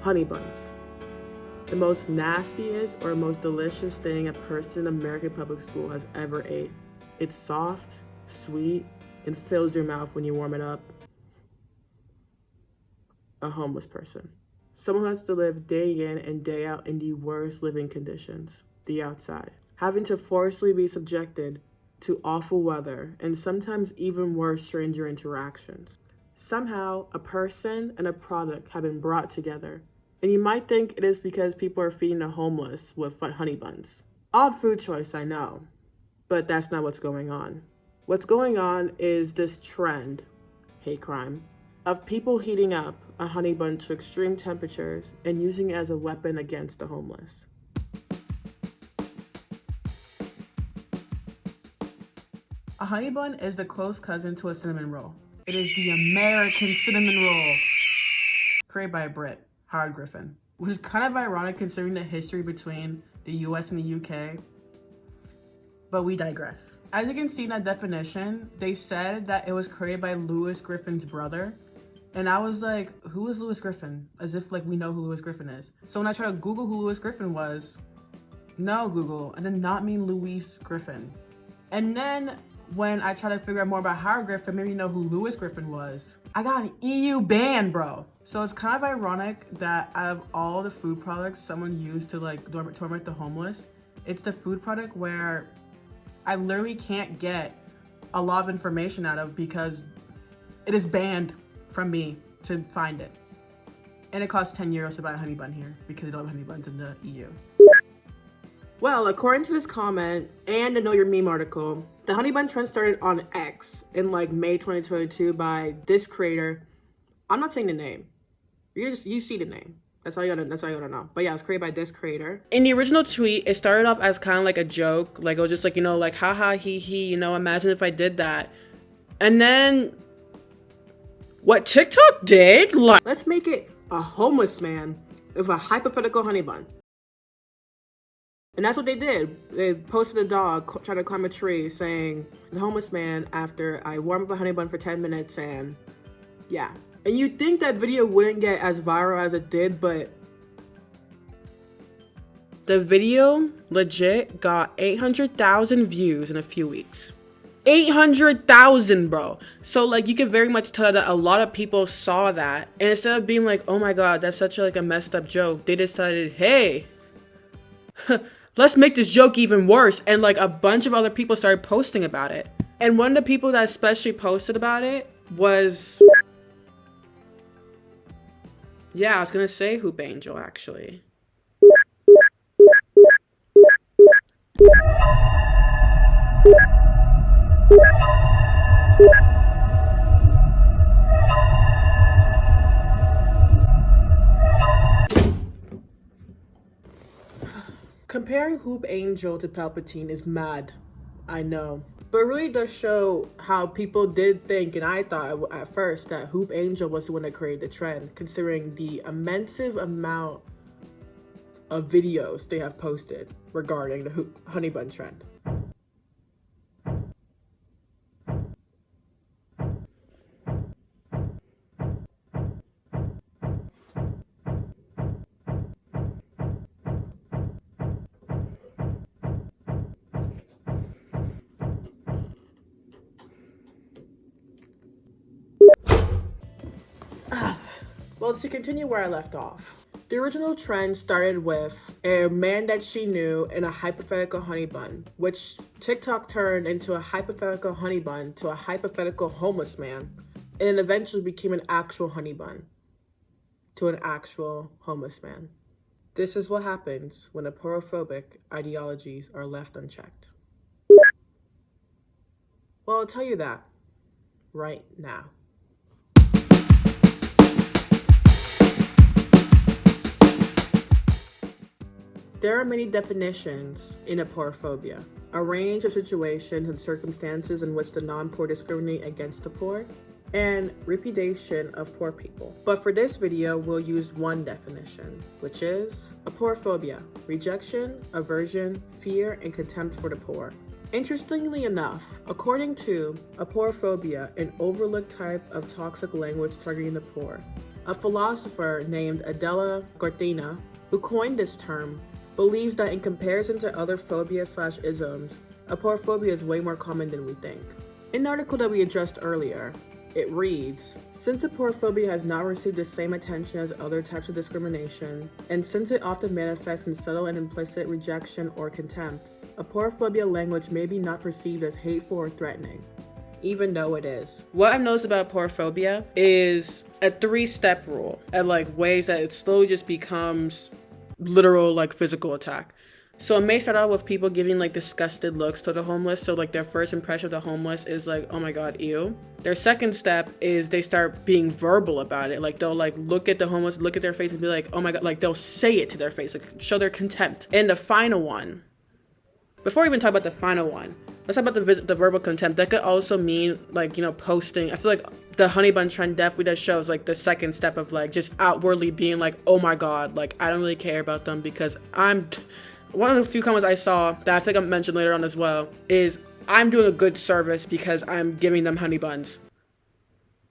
honey buns. The most nastiest or most delicious thing a person in American public school has ever ate. It's soft, sweet, and fills your mouth when you warm it up. A homeless person. Someone who has to live day in and day out in the worst living conditions, the outside. Having to forcibly be subjected to awful weather and sometimes even worse stranger interactions. Somehow, a person and a product have been brought together. And you might think it is because people are feeding the homeless with honey buns. Odd food choice, I know, but that's not what's going on. What's going on is this trend, hate crime, of people heating up a honey bun to extreme temperatures and using it as a weapon against the homeless. A honey bun is the close cousin to a cinnamon roll. It is the American cinnamon roll, created by a Brit, Howard Griffin, which is kind of ironic considering the history between the US and the UK, but we digress. As you can see in that definition, they said that it was created by Louis Griffin's brother, and I was like, who is Louis Griffin? As if like we know who Louis Griffin is. So when I tried to Google who Louis Griffin was, no Google, I did not mean Louis Griffin. And then when I tried to figure out more about Howard Griffin, maybe you know who Louis Griffin was, I got an EU ban, bro. So it's kind of ironic that out of all the food products someone used to like torment the homeless, it's the food product where I literally can't get a lot of information out of because it is banned from me to find it. And it costs 10 euros to buy a honey bun here because they don't have honey buns in the EU. Well, according to this comment and the Know Your Meme article, the honey bun trend started on X in like May 2022 by this creator. I'm not saying the name. You see the name. That's all you gotta know. But yeah, it was created by this creator. In the original tweet, it started off as kind of like a joke. Like it was just like, like haha, he, imagine if I did that. And then what TikTok did, like, let's make it a homeless man with a hypothetical honey bun. And that's what they did. They posted a dog trying to climb a tree saying, the homeless man after I warm up a honey bun for 10 minutes and yeah. And you'd think that video wouldn't get as viral as it did, but the video legit got 800,000 views in a few weeks. 800,000, bro. So like you can very much tell that a lot of people saw that, and instead of being like, oh my god, that's such a messed up joke, they decided, hey, let's make this joke even worse. And like a bunch of other people started posting about it. And one of the people that especially posted about it was, yeah, I was gonna say Hoop Angel actually. Comparing Hoop Angel to Palpatine is mad, I know. But it really does show how people did think, and I thought at first, that Hoop Angel was the one that created the trend, considering the immense amount of videos they have posted regarding the honey bun trend. Well, to continue where I left off, the original trend started with a man that she knew in a hypothetical honey bun, which TikTok turned into a hypothetical honey bun to a hypothetical homeless man, and then eventually became an actual honey bun to an actual homeless man. This is what happens when aporophobic ideologies are left unchecked. Well, I'll tell you that right now. There are many definitions in aporophobia, a range of situations and circumstances in which the non-poor discriminate against the poor, and repudiation of poor people. But for this video, we'll use one definition, which is aporophobia: rejection, aversion, fear, and contempt for the poor. Interestingly enough, according to aporophobia, an overlooked type of toxic language targeting the poor, A philosopher named Adela Cortina, who coined this term, believes that in comparison to other phobias/isms, aporophobia is way more common than we think. In the article that we addressed earlier, it reads, since aporophobia has not received the same attention as other types of discrimination, and since it often manifests in subtle and implicit rejection or contempt, aporophobia language may be not perceived as hateful or threatening, even though it is. What I've noticed about aporophobia is a 3-step rule, and ways that it slowly just becomes literal physical attack. So it may start out with people giving disgusted looks to the homeless. So their first impression of the homeless is oh my god, ew. Their second step is they start being verbal about it. They'll look at the homeless, look at their face and be oh my god, they'll say it to their face, show their contempt. And the final one, before we even talk about the final one, let's talk about the verbal contempt. That could also mean posting. I feel the Honey Bun trend definitely does shows the second step of just outwardly being oh my god, I don't really care about them because one of the few comments I saw that I think I mentioned later on as well is I'm doing a good service because I'm giving them honey buns,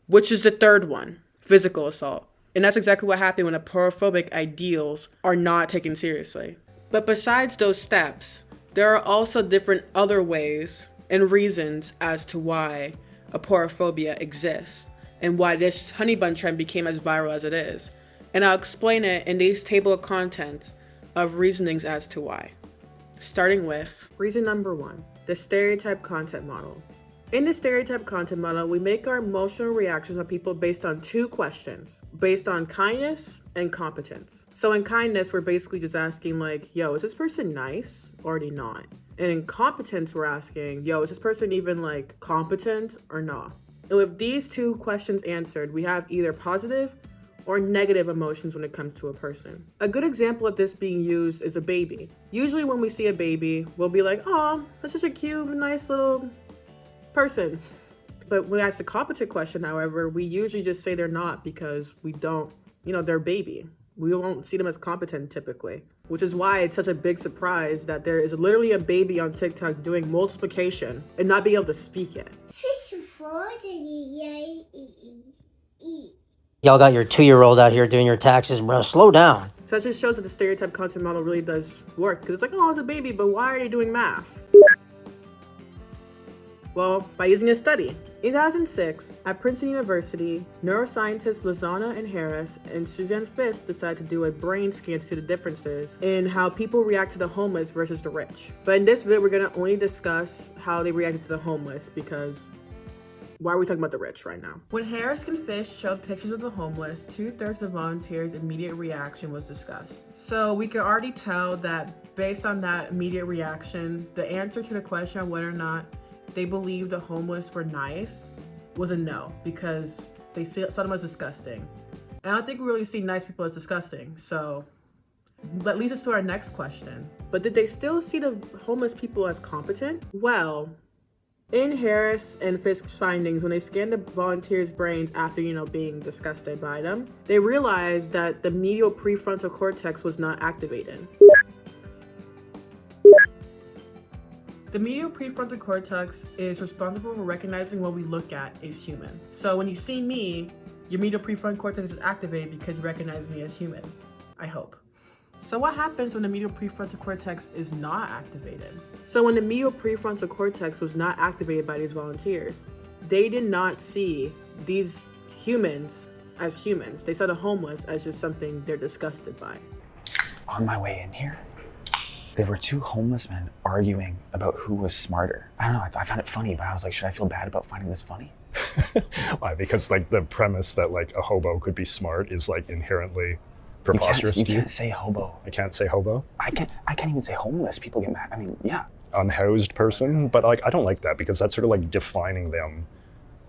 which is the third one, physical assault. And that's exactly what happened when aporophobic ideals are not taken seriously. But besides those steps, there are also different other ways and reasons as to why aporophobia exists and why this honey bun trend became as viral as it is. And I'll explain it in this table of contents of reasonings as to why. Starting with reason number 1, the stereotype content model. In the stereotype content model, we make our emotional reactions on people based on 2 questions, based on kindness and competence. So in kindness, we're basically just asking yo, is this person nice or not? And in competence, we're asking, yo, is this person even competent or not? And with these 2 questions answered, we have either positive or negative emotions when it comes to a person. A good example of this being used is a baby. Usually when we see a baby, we'll be oh, that's such a cute, nice little person. But when we ask the competent question, however, we usually just say they're not because we don't, they're a baby. We won't see them as competent typically, which is why it's such a big surprise that there is literally a baby on TikTok doing multiplication and not being able to speak it. Y'all got your 2-year-old out here doing your taxes, bro. Slow down. So that just shows that the stereotype content model really does work. Because it's oh, it's a baby, but why are they doing math? Well, by using a study. In 2006, at Princeton University, neuroscientists Lozana and Harris and Suzanne Fisk decided to do a brain scan to see the differences in how people react to the homeless versus the rich. But in this video, we're going to only discuss how they reacted to the homeless because why are we talking about the rich right now? When Harris and Fish showed pictures of the homeless, 2/3 of the volunteers' immediate reaction was disgust. So we could already tell that based on that immediate reaction, the answer to the question on whether or not they believed the homeless were nice was a no, because they saw them as disgusting. And I don't think we really see nice people as disgusting. So that leads us to our next question. But did they still see the homeless people as competent? Well, in Harris and Fisk's findings, when they scanned the volunteers' brains after, being disgusted by them, they realized that the medial prefrontal cortex was not activated. The medial prefrontal cortex is responsible for recognizing what we look at as human. So when you see me, your medial prefrontal cortex is activated because you recognize me as human. I hope. So what happens when the medial prefrontal cortex is not activated? So when the medial prefrontal cortex was not activated by these volunteers, they did not see these humans as humans. They saw the homeless as just something they're disgusted by. On my way in here, there were 2 homeless men arguing about who was smarter. I don't know, I found it funny, but I was should I feel bad about finding this funny? Why? Because the premise that a hobo could be smart is inherently preposterous. You can't say hobo. I can't say hobo? I can't even say homeless. People get mad. I mean, yeah. Unhoused person, but I don't like that because that's sort of defining them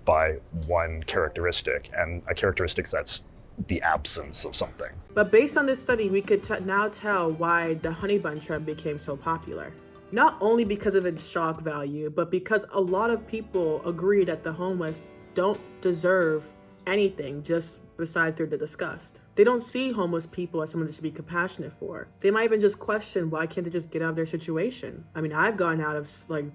by one characteristic, and a characteristic that's the absence of something. But based on this study, we could now tell why the honey bun trend became so popular. Not only because of its shock value, but because a lot of people agree that the homeless don't deserve anything just besides their disgust. They don't see homeless people as someone that should be compassionate for. They might even just question, why can't they just get out of their situation? I mean, I've gotten out of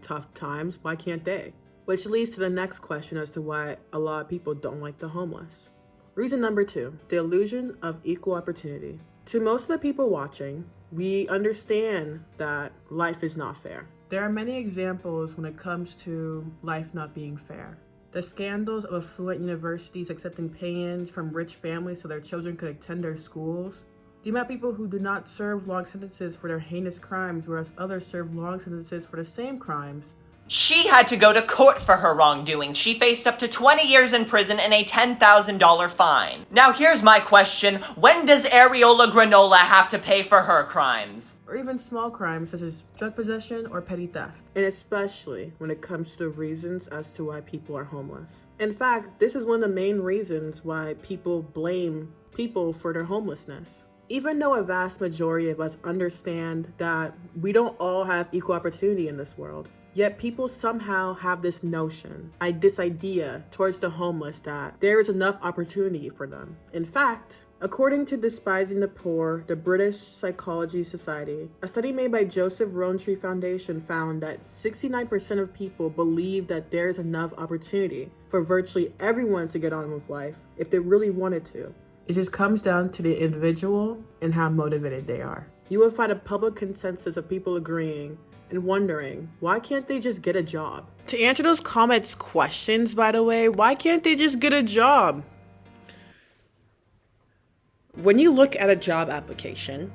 tough times, why can't they? Which leads to the next question as to why a lot of people don't like the homeless. Reason number 2, the illusion of equal opportunity. To most of the people watching, we understand that life is not fair. There are many examples when it comes to life not being fair. The scandals of affluent universities accepting pay-ins from rich families so their children could attend their schools. The amount of people who do not serve long sentences for their heinous crimes, whereas others serve long sentences for the same crimes. She had to go to court for her wrongdoings. She faced up to 20 years in prison and a $10,000 fine. Now here's my question. When does Areola Granola have to pay for her crimes? Or even small crimes such as drug possession or petty theft. And especially when it comes to the reasons as to why people are homeless. In fact, this is one of the main reasons why people blame people for their homelessness. Even though a vast majority of us understand that we don't all have equal opportunity in this world, yet people somehow have this notion, this idea towards the homeless that there is enough opportunity for them. In fact, according to Despising the Poor, the British Psychology Society, a study made by Joseph Rowntree Foundation found that 69% of people believe that there is enough opportunity for virtually everyone to get on with life if they really wanted to. It just comes down to the individual and how motivated they are. You will find a public consensus of people agreeing and wondering, why can't they just get a job? To answer those comments' questions, by the way, why can't they just get a job? When you look at a job application,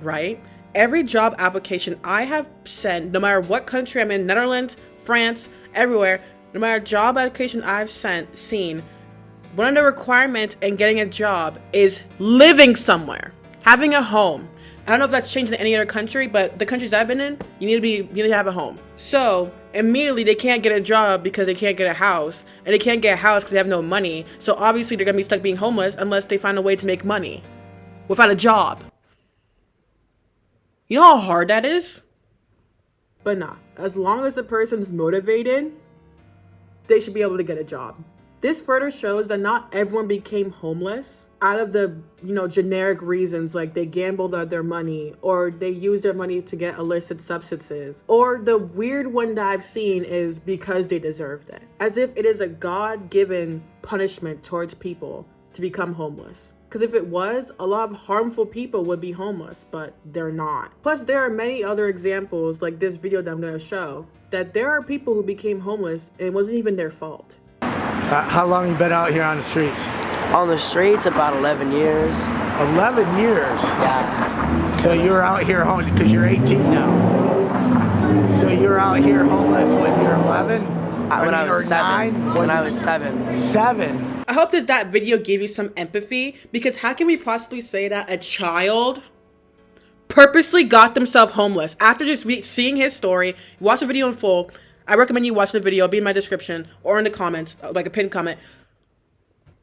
right? Every job application I have sent, no matter what country I'm in, Netherlands, France, everywhere, no matter job application I've seen, one of the requirements in getting a job is living somewhere, having a home. I don't know if that's changed in any other country, but the countries I've been in, you need to have a home. So immediately they can't get a job because they can't get a house, and they can't get a house because they have no money. So obviously they're gonna be stuck being homeless unless they find a way to make money without a job. You know how hard that is? But nah, as long as the person's motivated, they should be able to get a job. This further shows that not everyone became homeless out of the, generic reasons like they gambled out their money or they used their money to get illicit substances. Or the weird one that I've seen is because they deserved it. As if it is a God-given punishment towards people to become homeless. Because if it was, a lot of harmful people would be homeless, but they're not. Plus, there are many other examples like this video that I'm going to show that there are people who became homeless and it wasn't even their fault. How long you been out here on the streets? On the streets, about 11 years. 11 years? Yeah. So you're out here homeless because you're 18 now. So you're out here homeless when you're 11? When I was 7. 9? When I was 7. 7? I hope that video gave you some empathy, because how can we possibly say that a child purposely got themselves homeless? After just seeing his story, watch the video in full. I recommend you watch the video. It'll be in my description or in the comments, like a pinned comment.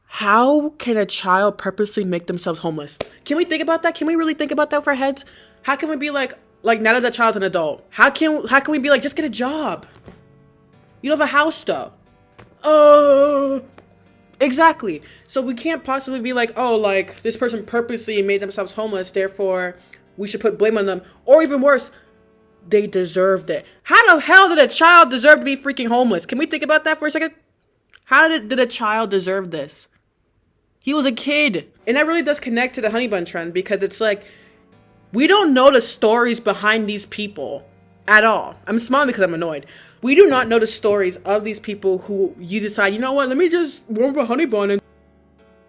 How can a child purposely make themselves homeless? Can we think about that? Can we really think about that with our heads? How can we be like now that that child's an adult? How can we be like, just get a job? You don't have a house though. Exactly. So we can't possibly be like, this person purposely made themselves homeless, therefore we should put blame on them. Or even worse, they deserved it. How the hell did a child deserve to be freaking homeless? Can we think about that for a second? How did a child deserve this? He was a kid. And that really does connect to the Honey Bun trend, because it's like, we don't know the stories behind these people at all. I'm smiling because I'm annoyed. We do not know the stories of these people who you decide, you know what, let me just warm up a Honey Bun and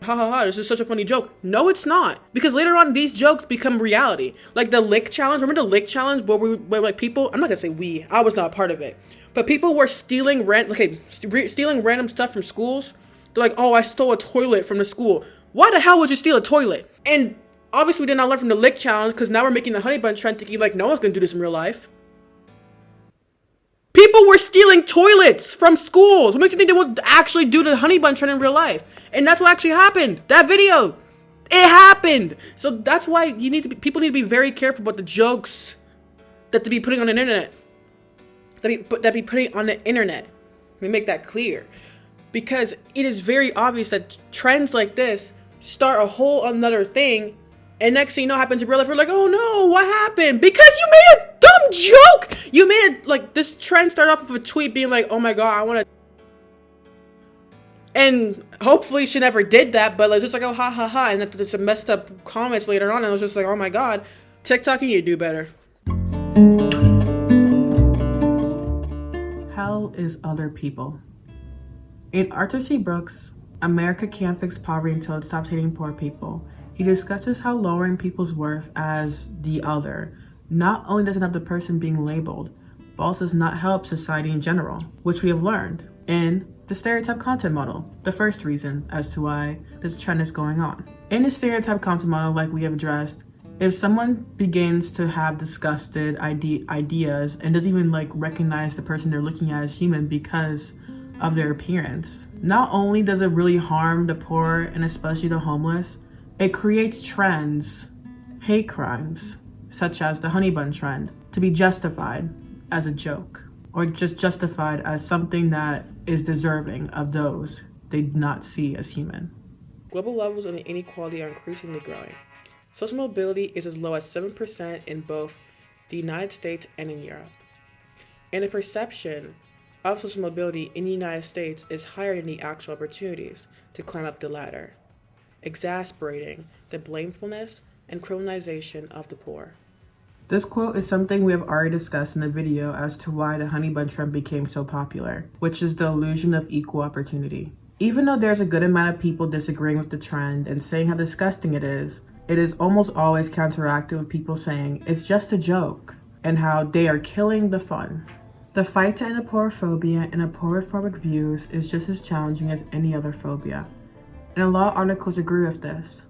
this is such a funny joke. No, it's not. Because later on, these jokes become reality. Like the lick challenge. Remember the lick challenge where like people, I'm not gonna say I was not a part of it, but people were stealing random stuff from schools. They're like, oh, I stole a toilet from the school. Why the hell would you steal a toilet? And obviously we did not learn from the lick challenge, because now we're making the Honey Bun trend thinking like no one's gonna do this in real life. People were stealing toilets from schools. What makes you think they would actually do the Honey Bun trend in real life? And that's what actually happened. That video, it happened. So that's why people need to be very careful about the jokes that they be putting on the internet. That be putting on the internet. Let me make that clear. Because it is very obvious that trends like this start a whole another thing, and next thing you know happens in real life, we're like, oh no, what happened? Because you made a dumb joke! You made it, like, this trend started off with a tweet being like, oh my god, I want to... And hopefully she never did that, but it's just like, oh, ha, ha, ha. And it's a messed up comments later on. And I was just like, oh my God, TikTok, you need to do better. Hell is other people. In Arthur C. Brooks' America Can't Fix Poverty Until It Stops Hating Poor People, he discusses how lowering people's worth as the other not only doesn't help the person being labeled, but also does not help society in general, which we have learned in the stereotype content model, the first reason as to why this trend is going on. In the stereotype content model, like we have addressed, if someone begins to have disgusted ideas and doesn't even like recognize the person they're looking at as human because of their appearance, not only does it really harm the poor and especially the homeless, it creates trends, hate crimes, such as the Honey Bun trend, to be justified as a joke, or just justified as something that is deserving of those they do not see as human. Global levels of inequality are increasingly growing. Social mobility is as low as 7% in both the United States and in Europe. And the perception of social mobility in the United States is higher than the actual opportunities to climb up the ladder, exasperating the blamefulness and criminalization of the poor. This quote is something we have already discussed in a video as to why the Honey Bun trend became so popular, which is the illusion of equal opportunity. Even though there's a good amount of people disagreeing with the trend and saying how disgusting it is almost always counteracted with people saying it's just a joke and how they are killing the fun. The fight to end aporophobia and aporophobic views is just as challenging as any other phobia, and a lot of articles agree with this.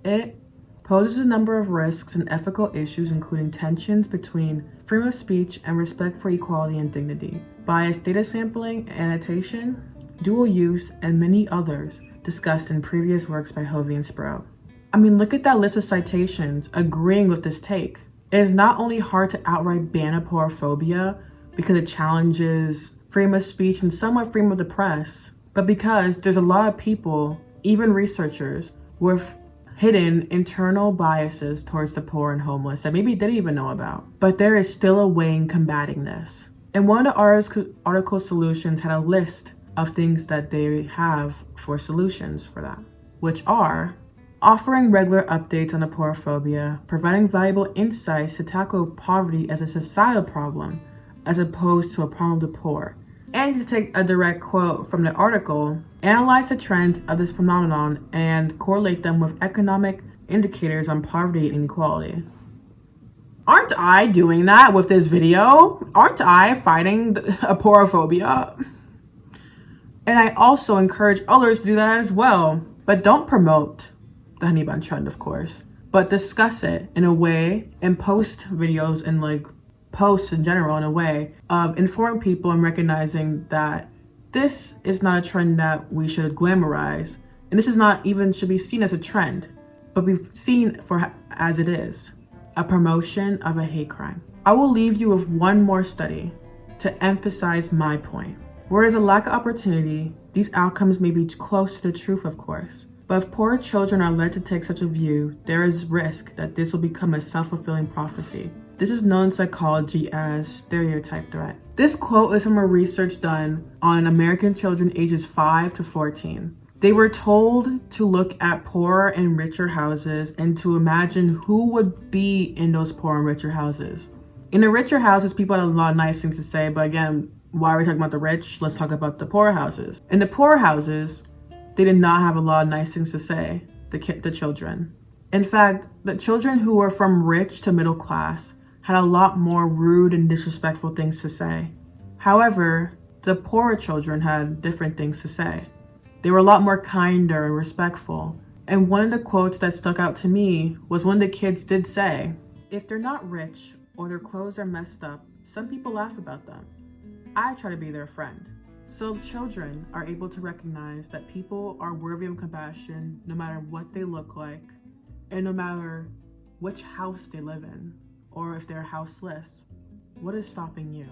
It poses a number of risks and ethical issues, including tensions between freedom of speech and respect for equality and dignity, biased data sampling, annotation, dual use, and many others discussed in previous works by Hovey and Sprout. I mean, look at that list of citations agreeing with this take. It is not only hard to outright ban aporophobia because it challenges freedom of speech and somewhat freedom of the press, but because there's a lot of people, even researchers, with hidden internal biases towards the poor and homeless that maybe they didn't even know about. But there is still a way in combating this. And one of the article solutions had a list of things that they have for solutions for that, which are offering regular updates on aporophobia, providing valuable insights to tackle poverty as a societal problem as opposed to a problem of the poor. And to take a direct quote from the article, analyze the trends of this phenomenon and correlate them with economic indicators on poverty and inequality. Aren't I doing that with this video? Aren't I fighting aporophobia? And I also encourage others to do that as well. But don't promote the Honey Bun trend, of course, but discuss it in a way and post videos and like posts in general in a way of informing people and recognizing that this is not a trend that we should glamorize, and this is not even should be seen as a trend, but be seen for as it is, a promotion of a hate crime. I will leave you with one more study to emphasize my point. Where there's a lack of opportunity, these outcomes may be close to the truth, of course, but if poor children are led to take such a view, there is risk that this will become a self-fulfilling prophecy. This is known in psychology as stereotype threat. This quote is from a research done on American children ages 5 to 14. They were told to look at poorer and richer houses and to imagine who would be in those poor and richer houses. In the richer houses, people had a lot of nice things to say, but again, why are we talking about the rich? Let's talk about the poor houses. In the poor houses, they did not have a lot of nice things to say, the children. In fact, the children who were from rich to middle class had a lot more rude and disrespectful things to say. However, the poorer children had different things to say. They were a lot more kinder and respectful. And one of the quotes that stuck out to me was when the kids did say, if they're not rich or their clothes are messed up, some people laugh about them. I try to be their friend. So children are able to recognize that people are worthy of compassion no matter what they look like and no matter which house they live in or if they're houseless. What is stopping you?